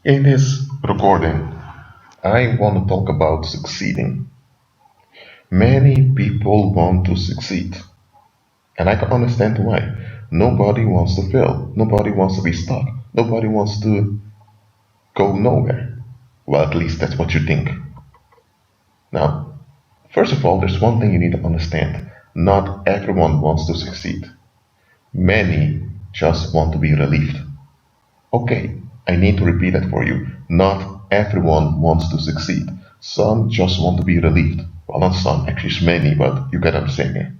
In this recording, I want to talk about succeeding. Many people want to succeed, and I can understand why. Nobody wants to fail, nobody wants to be stuck, nobody wants to go nowhere. Well, at least that's what you think. Now, first of all, there's one thing you need to understand. Not everyone wants to succeed. Many just want to be relieved. Okay, I need to repeat that for you. Not everyone wants to succeed. Some just want to be relieved. Well, not some, actually it's many, but you get what I'm saying here.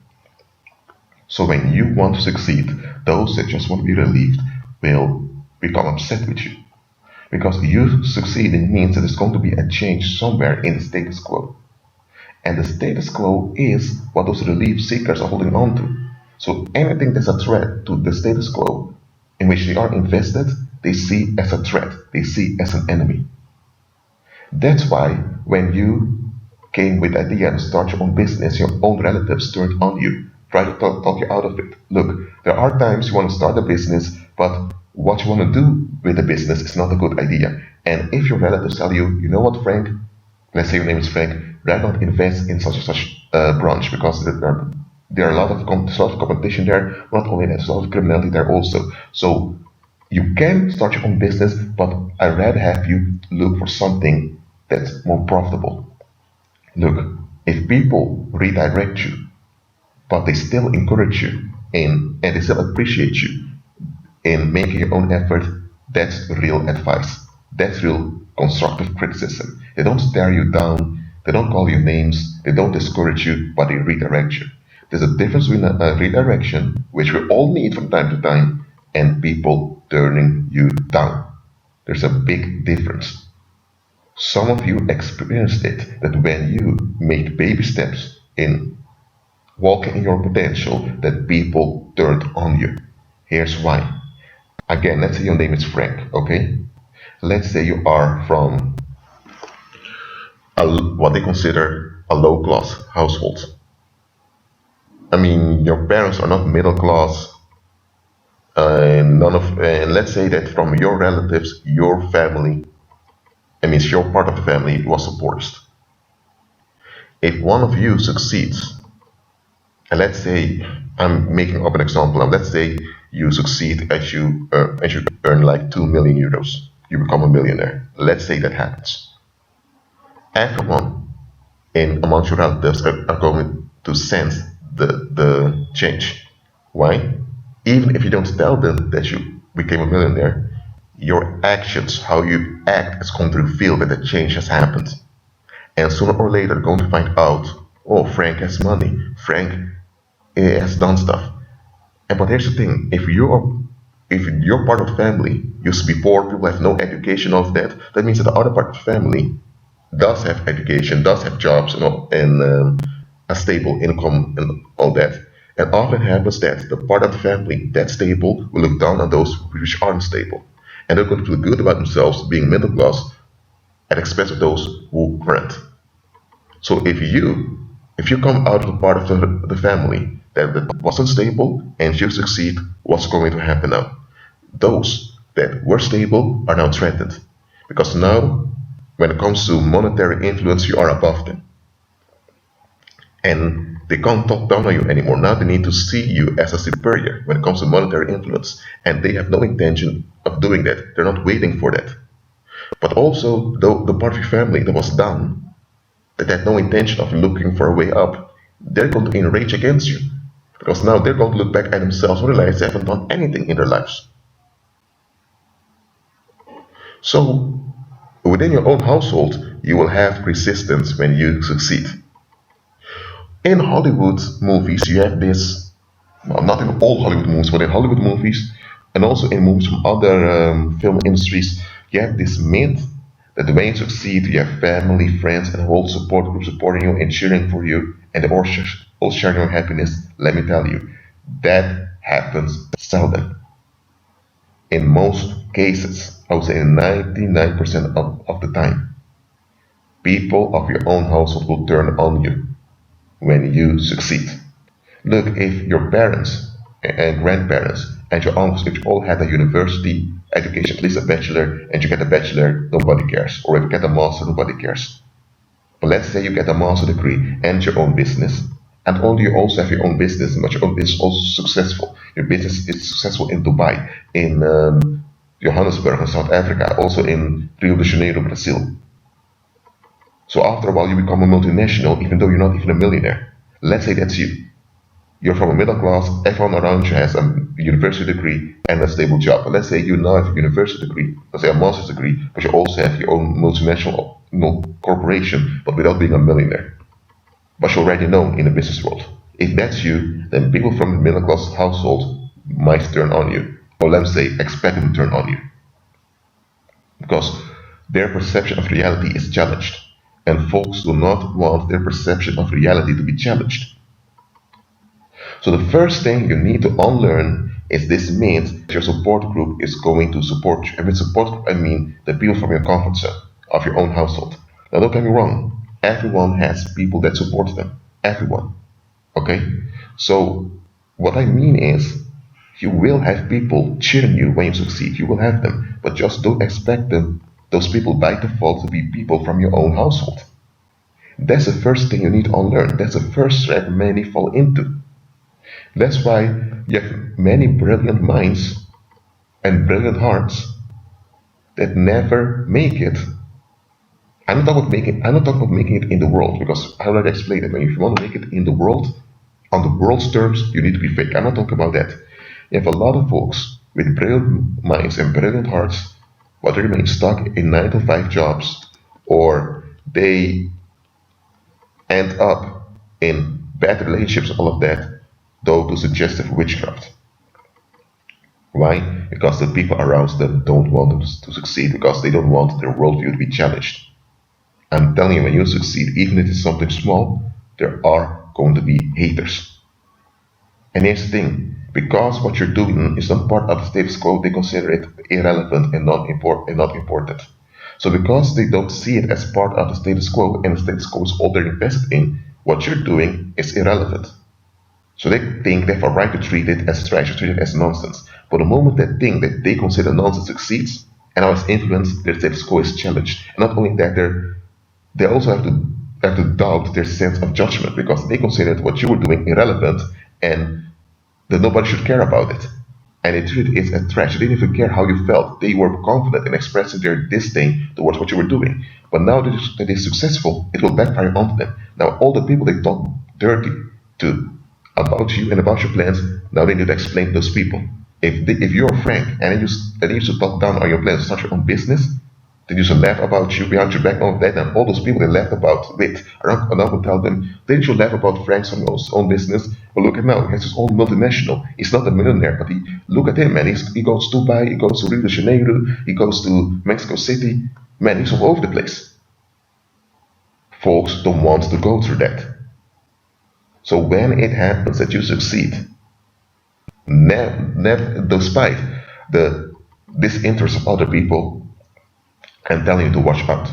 So when you want to succeed, those that just want to be relieved will become upset with you. Because you succeeding means that there's going to be a change somewhere in the status quo. And the status quo is what those relief seekers are holding on to. So anything that's a threat to the status quo in which they are invested, they see as a threat, they see as an enemy. That's why when you came with the idea to start your own business, your own relatives turned on you, try to talk you out of it. Look, there are times you want to start a business, but what you want to do with the business is not a good idea. And if your relatives tell you, you know what, Frank, let's say your name is Frank, rather not invest in such and such branch because there are a lot of competition there. Not only that, there's a lot of criminality there also. So you can start your own business, but I'd rather have you look for something that's more profitable. Look, if people redirect you, but they still encourage you and they still appreciate you in making your own effort, that's real advice. That's real constructive criticism. They don't stare you down, they don't call you names, they don't discourage you, but they redirect you. There's a difference between a redirection, which we all need from time to time, and people turning you down. There's a big difference. Some of you experienced it, that when you make baby steps in walking in your potential, that people turned on you. Here's why. Again, let's say your name is Frank, okay? Let's say you are from what they consider a low class household. I mean, your parents are not middle class, and let's say that from your relatives, your family, I mean, your part of the family was the poorest. If one of you succeeds, and let's say I'm making up an example now. Let's say you succeed as you earn like 2 million euros. You become a millionaire. Let's say that happens. Everyone in amongst your relatives are going to sense the change. Why? Even if you don't tell them that you became a millionaire, your actions, how you act, is going to reveal that the change has happened. And sooner or later, they're going to find out, oh, Frank has money. Frank has done stuff. And but here's the thing: if you're part of the family used to be poor, people have no education of that. That means that the other part of the family does have education, does have jobs, and a stable income and all that. And often happens that the part of the family that's stable will look down on those which aren't stable, and they're going to feel good about themselves being middle class at expense of those who aren't. So if you come out of the part of the family that wasn't stable and you succeed, what's going to happen now? Those that were stable are now threatened. Because now, when it comes to monetary influence, you are above them. And they can't talk down on you anymore. Now they need to see you as a superior when it comes to monetary influence. And they have no intention of doing that. They're not waiting for that. But also, the part of your family that was down, that had no intention of looking for a way up, they're going to enrage against you. Because now they're going to look back at themselves and realize they haven't done anything in their lives. So, within your own household, you will have resistance when you succeed. In Hollywood movies, you have this, well, not in all Hollywood movies, but in Hollywood movies, and also in movies from other film industries, you have this myth that when you succeed, you have family, friends, and a whole support group supporting you and cheering for you, and they all sharing your happiness. Let me tell you, that happens seldom. In most cases, I would say 99% of the time, people of your own household will turn on you when you succeed. Look, if your parents and grandparents and your uncles, which all had a university education, at least a bachelor, and you get a bachelor, nobody cares. Or if you get a master, nobody cares. But let's say you get a master degree and your own business, and only you also have your own business, but your own business is also successful. Your business is successful in Dubai, in Johannesburg in South Africa, also in Rio de Janeiro, Brazil. So after a while, you become a multinational, even though you're not even a millionaire. Let's say that's you. You're from a middle class, everyone around you has a university degree and a stable job. But let's say you now have a university degree, let's say a master's degree, but you also have your own multinational corporation, but without being a millionaire. But you already know in the business world. If that's you, then people from the middle class household might turn on you. Or let's say expect them to turn on you. Because their perception of reality is challenged. And folks do not want their perception of reality to be challenged. So the first thing you need to unlearn is this means your support group is going to support you. And with support group, I mean the people from your comfort zone, of your own household. Now don't get me wrong, everyone has people that support them. Everyone. Okay? So what I mean is you will have people cheering you when you succeed. You will have them. But just don't expect them, those people by default, to be people from your own household. That's the first thing you need to unlearn. That's the first trap many fall into. That's why you have many brilliant minds and brilliant hearts that never make it. I'm not talking about making it in the world, because I already explained it. If you want to make it in the world, on the world's terms, you need to be fake. I'm not talking about that. You have a lot of folks with brilliant minds and brilliant hearts, but they remain stuck in 9 to 5 jobs, or they end up in bad relationships, all of that, though to suggestive witchcraft. Why? Because the people around them don't want them to succeed, because they don't want their worldview to be challenged. I'm telling you, when you succeed, even if it's something small, there are going to be haters. And here's the thing, because what you're doing is not part of the status quo, they consider it irrelevant and not important. So because they don't see it as part of the status quo, and the status quo is all they're invested in, what you're doing is irrelevant. So they think they have a right to treat it as trash, to treat it as nonsense. But the moment that thing that they consider nonsense succeeds, and now its influence, their status quo is challenged. And not only that, they also have to doubt their sense of judgment, because they considered what you were doing irrelevant and that nobody should care about it. And they treated it as trash. They didn't even care how you felt. They were confident in expressing their disdain towards what you were doing. But now that they're successful, it will backfire onto them. Now all the people they talk dirty to about you and about your plans, now they need to explain to those people. If you're frank and you used to talk down on your plans to start your own business, they used to laugh about you behind your back, all of that, and all those people they laughed about with are now going to tell them, didn't you laugh about Frank's own business? Well, look at now, he has his own multinational. He's not a millionaire, but look at him, man. He goes to Dubai, he goes to Rio de Janeiro, he goes to Mexico City. Man, he's all over the place. Folks don't want to go through that. So when it happens that you succeed, despite the disinterest of other people, I'm telling you to watch out.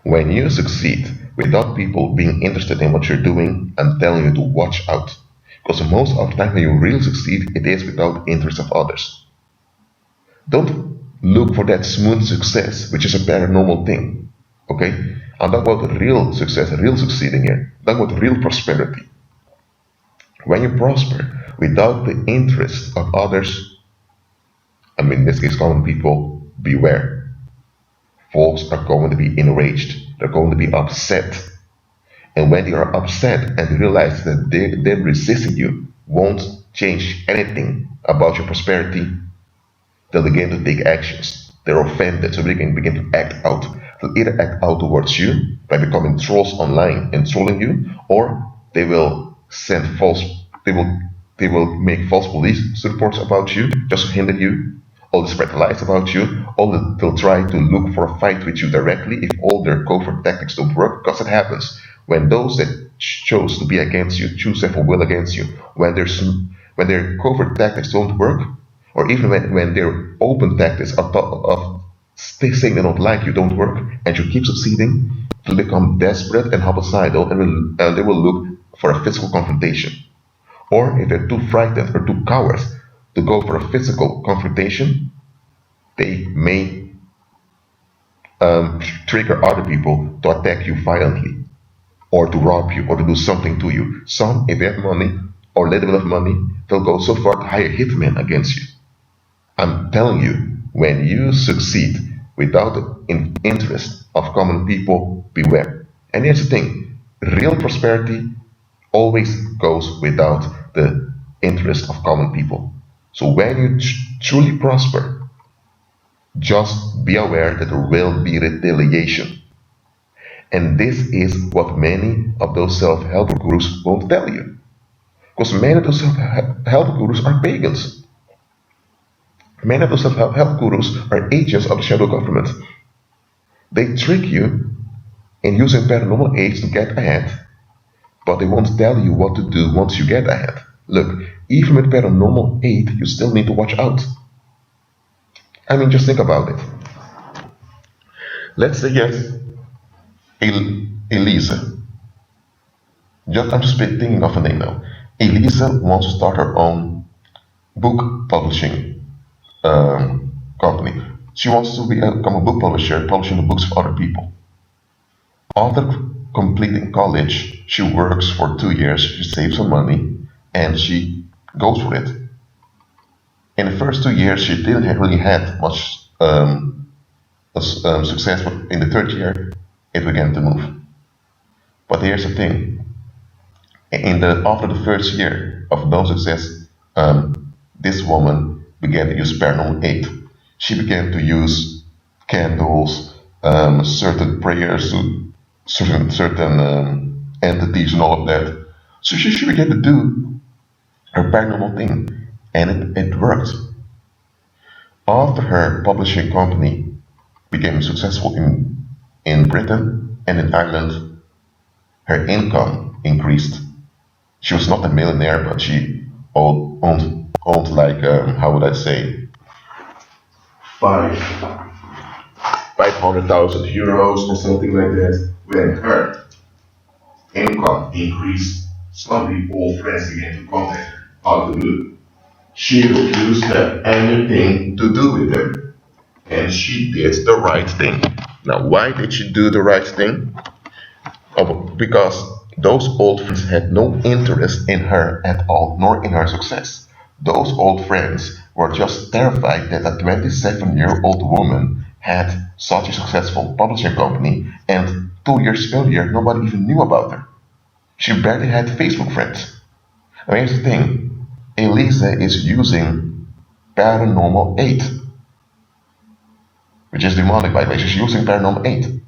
When you succeed without people being interested in what you're doing, I'm telling you to watch out. Because most of the time when you really succeed, it is without interest of others. Don't look for that smooth success, which is a paranormal thing. Okay? I'm talking about real success, real succeeding here. I'm talking about real prosperity. When you prosper without the interest of others, in this case common people, beware. Folks are going to be enraged. They're going to be upset. And when they are upset and realize that them resisting you won't change anything about your prosperity, they'll begin to take actions. They're offended, so they can begin to act out. They'll either act out towards you by becoming trolls online and trolling you, or they will make false police reports about you just to hinder you, or they spread lies about you, or they'll try to look for a fight with you directly if all their covert tactics don't work, because it happens. When those that chose to be against you choose to have a will against you, when their covert tactics don't work, or even when their open tactics of saying they don't like you don't work, and you keep succeeding, they'll become desperate and homicidal, and they will look for a physical confrontation. Or if they're too frightened or too cowards to go for a physical confrontation, they may trigger other people to attack you violently, or to rob you, or to do something to you. Some, if they have money or a little bit of money, they'll go so far to hire hitmen against you. I'm telling you, when you succeed without the interest of common people, beware. And here's the thing, real prosperity always goes without the interest of common people. So when you truly prosper, just be aware that there will be retaliation. And this is what many of those self-help gurus won't tell you. Because many of those self-help gurus are pagans. Many of those self-help gurus are agents of the shadow government. They trick you in using paranormal aids to get ahead, but they won't tell you what to do once you get ahead. Look, even with paranormal aid, you still need to watch out. I mean, just think about it. Let's say yes, Elisa. I'm just thinking of a name now. Elisa wants to start her own book publishing company. She wants to become a book publisher, publishing the books of other people. After completing college, she works for 2 years, she saves some money, and she goes for it. In the first 2 years, she didn't really have much success, but in the third year, it began to move. But here's the thing: after the first year of no success, this woman began to use paranormal aid. She began to use candles, certain prayers to certain entities and all of that. So she began to do her paranormal thing, and it worked. After her publishing company became successful in Britain and in Ireland, her income increased. She was not a millionaire, but she owned like, how would I say, 500,000 euros or something like that. When her income increased, some people, friends began to contact her out of the blue. She refused to have anything to do with them, and she did the right thing. Now, why did she do the right thing? Because those old friends had no interest in her at all, nor in her success. Those old friends were just terrified that a 27-year-old woman had such a successful publishing company, and 2 years earlier, nobody even knew about her. She barely had Facebook friends. Now, here's the thing: Elisa is using paranormal aid, which is demonic, by the way. She's using paranormal aid.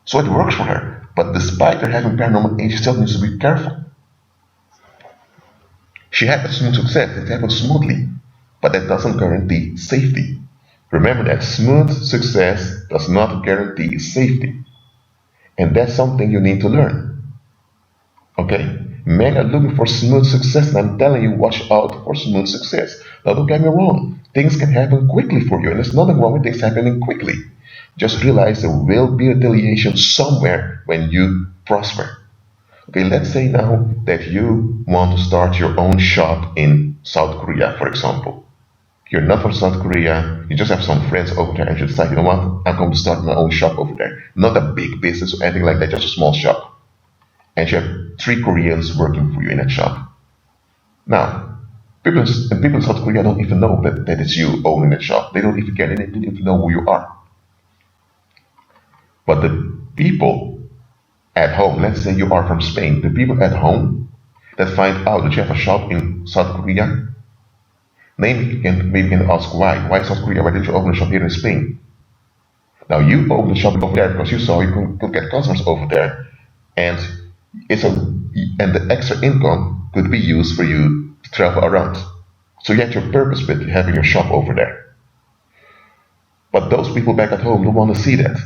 So it works for her. But despite her having paranormal aid, she still needs to be careful. She had a smooth success, it happened smoothly, but that doesn't guarantee safety. Remember that smooth success does not guarantee safety. And that's something you need to learn. Okay? Men are looking for smooth success, and I'm telling you, watch out for smooth success. Now, don't get me wrong, things can happen quickly for you, and there's nothing wrong with things happening quickly. Just realize there will be retaliation somewhere when you prosper. Okay, let's say now that you want to start your own shop in South Korea, for example. You're not from South Korea, you just have some friends over there, and you decide, you know what, I'm going to start my own shop over there. Not a big business or anything like that, just a small shop. And you have 3 Koreans working for you in that shop. Now, people in South Korea don't even know that it's you owning that shop. They don't even care, they don't even know who you are. But the people at home, let's say you are from Spain, the people at home that find out that you have a shop in South Korea, maybe can ask why. Why South Korea? Why didn't you open a shop here in Spain? Now you opened a shop over there because you saw you could get customers over there, and and the extra income could be used for you to travel around. So you had your purpose with having your shop over there. But those people back at home don't want to see that.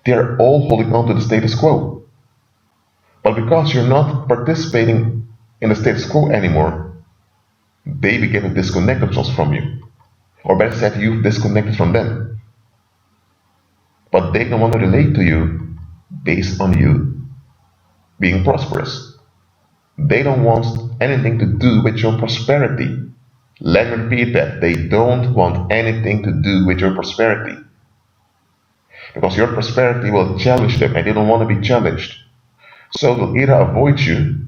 They're all holding on to the status quo. But because you're not participating in the status quo anymore, they begin to disconnect themselves from you. Or better said, you've disconnected from them. But they don't want to relate to you based on you being prosperous. They don't want anything to do with your prosperity. Let me repeat that. They don't want anything to do with your prosperity. Because your prosperity will challenge them and they don't want to be challenged. So they'll either avoid you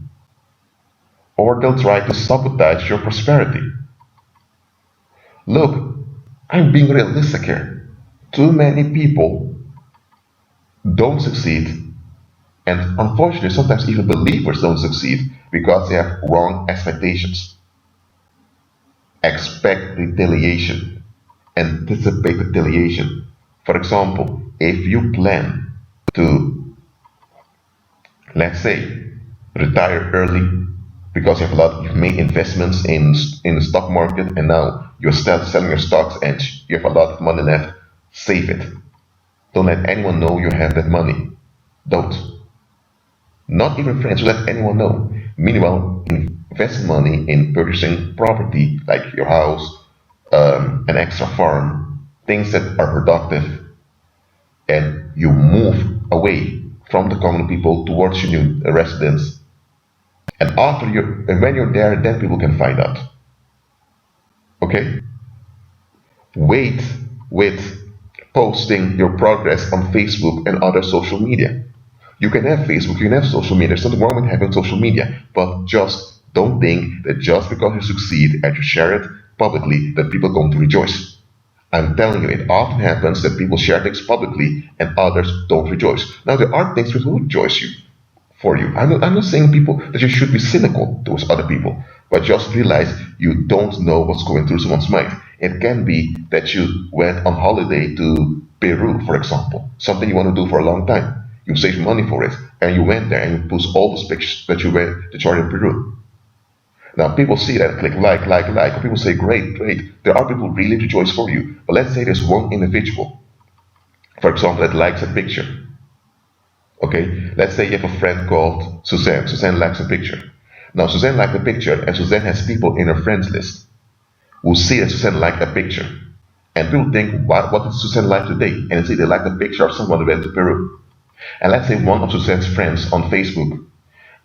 or they'll try to sabotage your prosperity. Look, I'm being realistic here. Too many people don't succeed, and unfortunately, sometimes even believers don't succeed because they have wrong expectations. Expect retaliation, anticipate retaliation. For example, if you plan to, let's say, retire early because you've made investments in the stock market and now you're still selling your stocks and you have a lot of money left, save it. Don't let anyone know you have that money. Don't. Not even friends, let anyone know. Meanwhile, invest money in purchasing property like your house, an extra farm, things that are productive, and you move away from the common people towards your new residence. And when you're there, then people can find out. Okay? Wait with posting your progress on Facebook and other social media. You can have Facebook, you can have social media. There's nothing wrong with having social media, but just don't think that just because you succeed and you share it publicly, that people are going to rejoice. I'm telling you, it often happens that people share things publicly and others don't rejoice. Now, there are things which will rejoice you for you. I'm not saying people that you should be cynical towards other people, but just realize you don't know what's going through someone's mind. It can be that you went on holiday to Peru, for example, something you want to do for a long time. You saved money for it, and you went there and you post all those pictures that you went that you're in Peru. Now people see that, click like, and people say, great, great. There are people who really rejoice for you. But let's say there's one individual, for example, that likes a picture. Okay, let's say you have a friend called Suzanne. Suzanne likes a picture. Now Suzanne liked the picture, and Suzanne has people in her friends list who see that Suzanne liked a picture. And people think, what did Suzanne like today? And they say they liked a picture of someone who went to Peru. And let's say one of Suzanne's friends on Facebook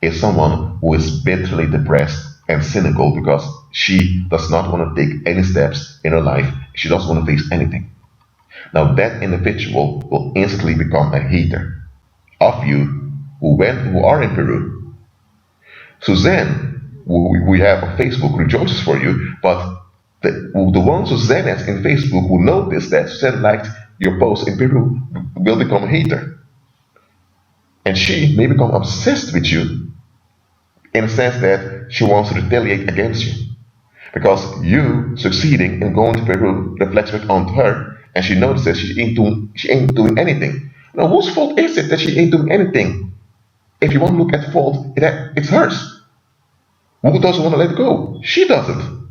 is someone who is bitterly depressed and cynical because she does not want to take any steps in her life. She doesn't want to face anything. Now that individual will instantly become a hater of you who are in Peru. Suzanne, who we have on Facebook, rejoices for you, but the ones Suzanne has in Facebook who notice that Suzanne liked your post in Peru will become a hater. And she may become obsessed with you in the sense that she wants to retaliate against you. Because you succeeding in going to Peru reflects back onto her, and she notices she ain't doing anything. Now, whose fault is it that she ain't doing anything? If you want to look at fault, it's hers. Who doesn't want to let go? She doesn't.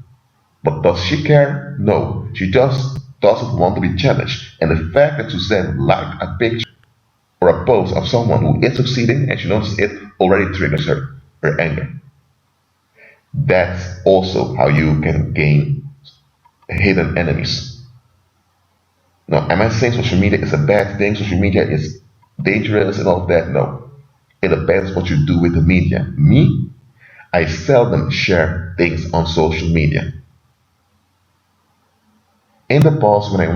But does she care? No. She just doesn't want to be challenged. And the fact that Suzanne liked a picture or a post of someone who is succeeding and she notices it already triggers her anger. That's also how you can gain hidden enemies. Now, am I saying social media is a bad thing? Social media is dangerous and all of that? No. It depends what you do with the media. Me, I seldom share things on social media. In the past, when I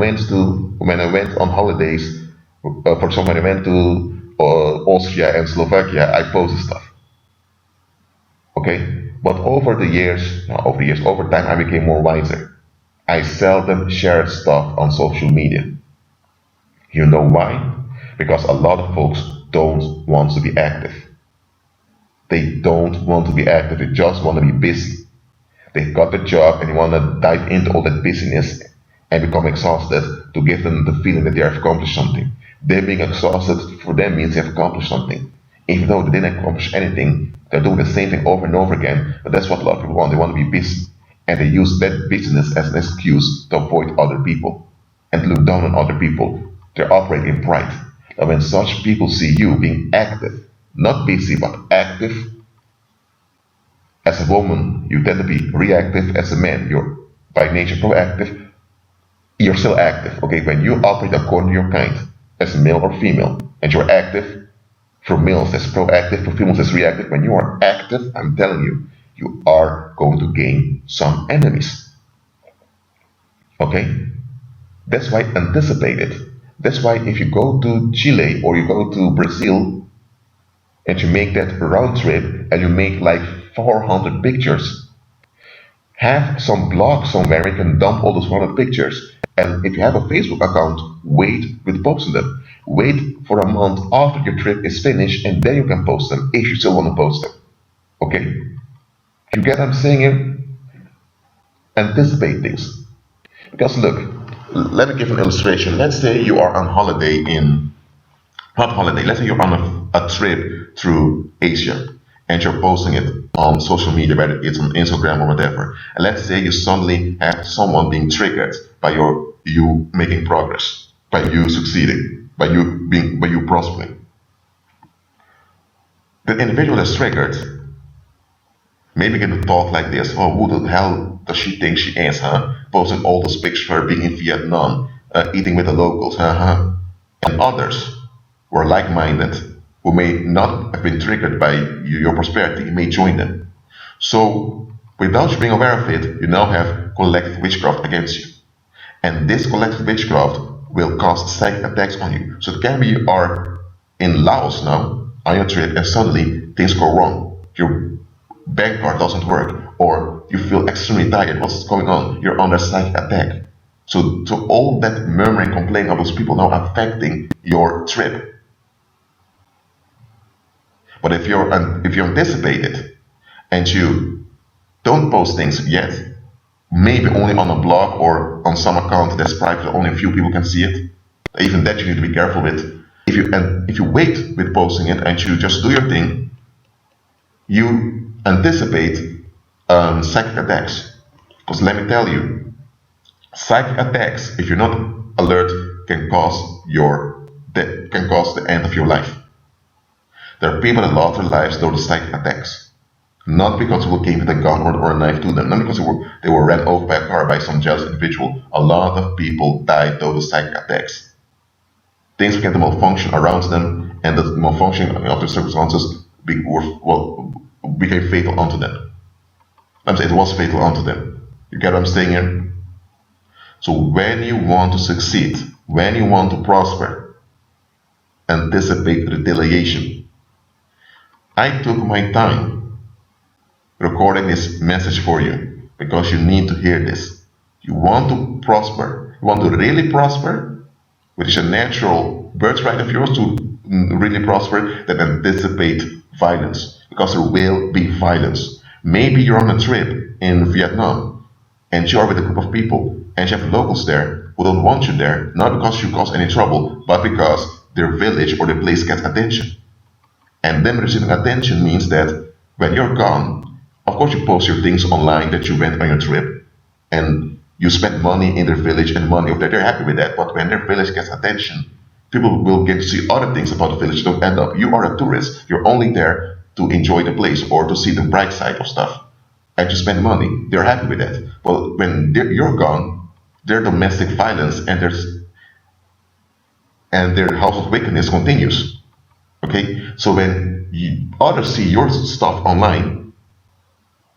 went on holidays, for example, when I went to Austria and Slovakia, I posted stuff. Okay, but over time, I became more wiser. I seldom share stuff on social media. You know why? Because a lot of folks don't want to be active. They don't want to be active. They just want to be busy. They got the job and they want to dive into all that busyness and become exhausted to give them the feeling that they have accomplished something. Them being exhausted for them means they have accomplished something. Even though they didn't accomplish anything, they're doing the same thing over and over again. But that's what a lot of people want. They want to be busy. And they use that busyness as an excuse to avoid other people and to look down on other people. They operate in pride. And when such people see you being active, not busy but active, as a woman, you tend to be reactive. As a man, you're by nature proactive. You're still active, okay? When you operate according to your kind, as male or female, and you're active, for males that's proactive, for females that's reactive. When you are active, I'm telling you, you are going to gain some enemies. Okay? That's why anticipate it. That's why if you go to Chile or you go to Brazil and you make that round trip and you make like 400 pictures, have some blog somewhere you can dump all those 400 pictures. And if you have a Facebook account, wait with posting them. Wait for a month after your trip is finished and then you can post them if you still want to post them. Okay? You get what I'm saying here? Anticipate things. Because look, let me give an illustration. Let's say you are on holiday in, not holiday, let's say you're on a trip through Asia and you're posting it on social media, whether it's on Instagram or whatever. And let's say you suddenly have someone being triggered by you making progress, by you succeeding, by you prospering. The individual that's triggered maybe get to talk like this. Oh, who the hell does she think she is, huh? Posting all those pictures of her being in Vietnam, eating with the locals, huh? And others who are like-minded, who may not have been triggered by your prosperity, may join them. So, without you being aware of it, you now have collective witchcraft against you. And this collective witchcraft will cause psychic attacks on you. So it can be you are in Laos now on your trip and suddenly things go wrong. Your bank card doesn't work, or you feel extremely tired. What's going on? You're under psychic attack. So all that murmuring, complaining of those people now affecting your trip. But if you anticipate it and you don't post things yet, maybe only on a blog or on some account that's private, only a few people can see it. Even that you need to be careful with. If you wait with posting it and you just do your thing, you anticipate psychic attacks. Because let me tell you, psychic attacks, if you're not alert, can cause the end of your life. There are people that lost their lives due to psychic attacks. Not because people came with a gun or a knife to them, not because they were ran over by a car by some jealous individual. A lot of people died due to psychic attacks. Things began to malfunction around them, and the malfunctioning of the circumstances became fatal onto them. I'm saying it was fatal onto them. You get what I'm saying here? So when you want to succeed, when you want to prosper, anticipate retaliation. I took my time recording this message for you because you need to hear this. You want to prosper, you want to really prosper, which is a natural birthright of yours to really prosper, then anticipate violence, because there will be violence. Maybe you're on a trip in Vietnam and you are with a group of people and you have locals there who don't want you there, not because you cause any trouble, but because their village or their place gets attention. And them receiving attention means that when you're gone, of course you post your things online that you went on your trip and you spent money in their village and money over there, they're happy with that. But when their village gets attention, people will get to see other things about the village. Don't end up, you are a tourist, you're only there to enjoy the place or to see the bright side of stuff. And you spend money, they're happy with that. Well, when you're gone, their domestic violence and their household wickedness continues. Okay, so when others see your stuff online,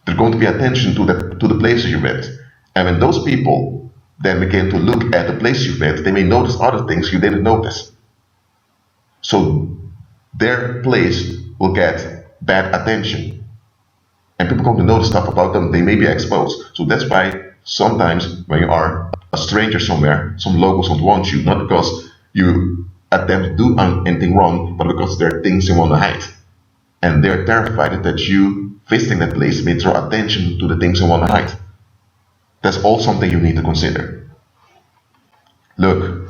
there's going to be attention to the places you went. And when those people then begin to look at the place you went, they may notice other things you didn't notice. So their place will get bad attention. And people come to know stuff about them, they may be exposed. So that's why sometimes when you are a stranger somewhere, some locals don't want you, not because you attempt to do anything wrong, but because there are things you want to hide. And they're terrified that you visiting that place may draw attention to the things you want to hide. That's all something you need to consider. Look,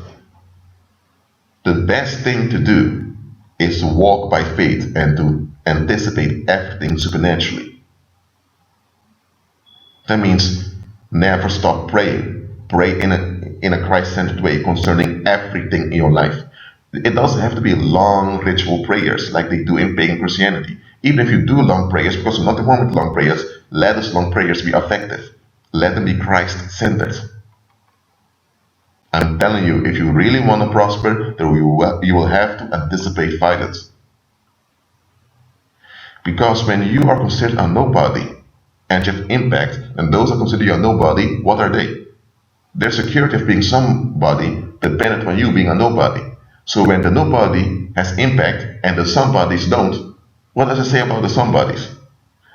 the best thing to do is to walk by faith and to anticipate everything supernaturally. That means never stop praying. Pray in a Christ-centered way concerning everything in your life. It doesn't have to be long ritual prayers like they do in pagan Christianity. Even if you do long prayers, because there's nothing wrong with long prayers, let those long prayers be effective. Let them be Christ-centered. I'm telling you, if you really want to prosper, then you will have to anticipate violence. Because when you are considered a nobody and you have impact, and those that consider you a nobody, what are they? Their security of being somebody depended on you being a nobody. So when the nobody has impact and the somebodies don't, what does it say about the somebodies?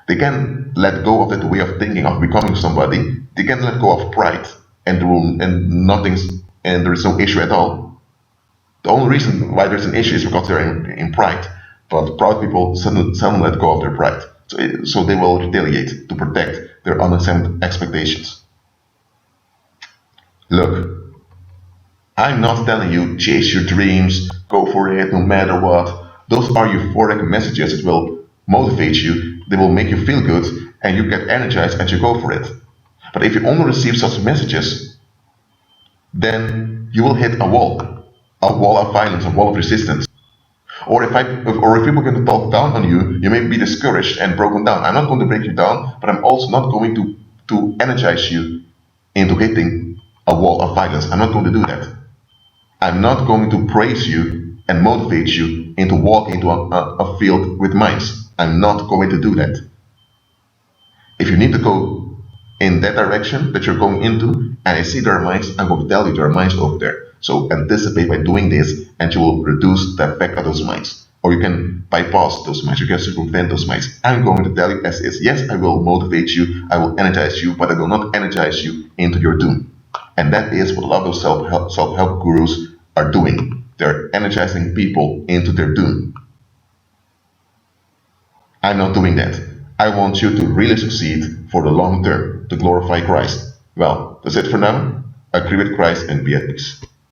They can let go of that way of thinking of becoming somebody. They can let go of pride, and nothing's and there is no issue at all. The only reason why there's an issue is because they're in pride. But proud people suddenly let go of their pride, so they will retaliate to protect their unassigned expectations. Look, I'm not telling you chase your dreams, go for it no matter what. Those are euphoric messages that will motivate you, they will make you feel good, and you get energized and you go for it. But if you only receive such messages, then you will hit a wall of violence, a wall of resistance. Or if people are going to talk down on you, you may be discouraged and broken down. I'm not going to break you down, but I'm also not going to energize you into hitting a wall of violence. I'm not going to do that. I'm not going to praise you and motivate you into walking into a field with mines. I'm not going to do that. If you need to go in that direction that you're going into, and I see there are mines, I'm going to tell you there are mines over there. So anticipate by doing this, and you will reduce the effect of those mines. Or you can bypass those mines, you can circumvent those mines. I'm going to tell you as is. Yes, I will motivate you, I will energize you, but I will not energize you into your doom. And that is what a lot of self-help gurus are doing. They're energizing people into their doom. I'm not doing that. I want you to really succeed for the long term, to glorify Christ. Well, that's it for now. Agree with Christ and be at peace.